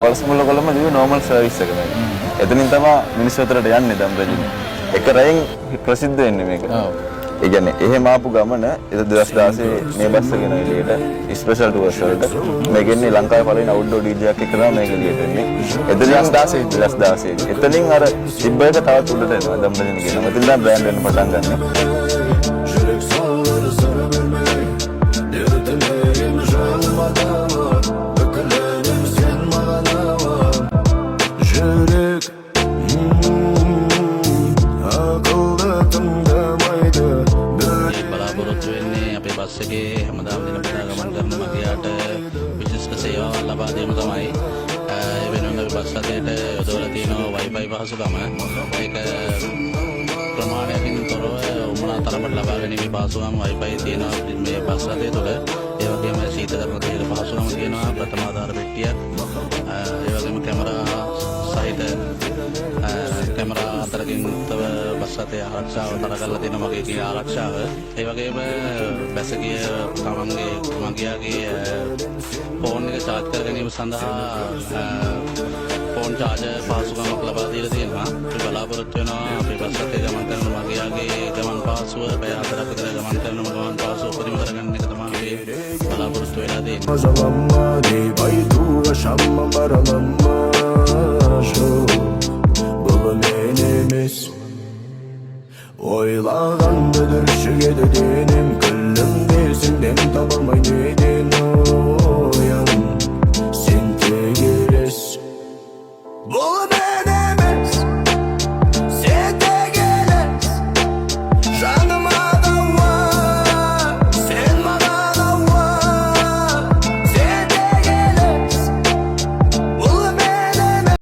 වලස්මුල්ල කොළඹ දිවි normal service එක මේක. එතනින් තමයි මිනිස්සු අතරට යන්නේ දැන් රජිනේ. එක රැයෙන් ප්‍රසිද්ධ වෙන්නේ මේක. ඒ කියන්නේ එහෙම ආපු ගමන 2016 මේ බස් එක ගෙන එළියට ස්පෙෂල් ටුවර්ස් වලට මේක එන්නේ ලංකාවේ පළවෙනි අවුට්ඩෝර් ඩීජේ එකක් එක්ක තමයි මේක එළියට එන්නේ. 2016 එතනින් අර තිබ්බ එක තවත් උඩට එනවා දැන් රජිනේ කියනවා. එතන දැන් බ්‍රෑන්ඩ් වෙන්න පටන් ගන්නවා. බස් එකේ හැමදාම දිනපතා ගමන් කරන මගියාට විශිෂ්ට සේවාවක් ලබා දීම තමයි ඒ වෙනුවෙන් අපි බස් රථයට යොදවලා තියෙනවා Wi-Fi පහසුකම. ඒක ප්‍රමාණයකින් තොරව උමනා තරමට ලබා ගැනීමේ පහසුකම් Wi-Fi තියෙනවා මේ බස් රථය තුළ. ඒ වගේම සීතකරණ තියෙන පහසුකම් තියෙනවා ප්‍රථම ආධාර පෙට්ටියක්. ඒ වගේම කැමරා සහිත කැමරා අතරකින් තව බස් රථයේ ආරක්ෂාව තර කරලා තියෙන මගේ ආරක්ෂාව. ඒ වගේම බැසගිය තමන්ගේ මගියාගේ ෆෝන් එක charge කර ගැනීම සඳහා ෆෝන් charger පහසුකමක් ලබා දීලා තියෙනවා. අපි බලාපොරොත්තු වෙනවා අපේ බස් රථයේ ගමන් කරන මගියාගේ ගමන් පහසුව පැය 4ක් විතර ගමන් කරන ගමන් පහසුව උපරිම කරගන්න එක තමයි අපි බලාපොරොත්තු වෙලා තියෙන්නේ. Oylanandır şu dediğinim Kıllım değilsin dem tamamay nedin o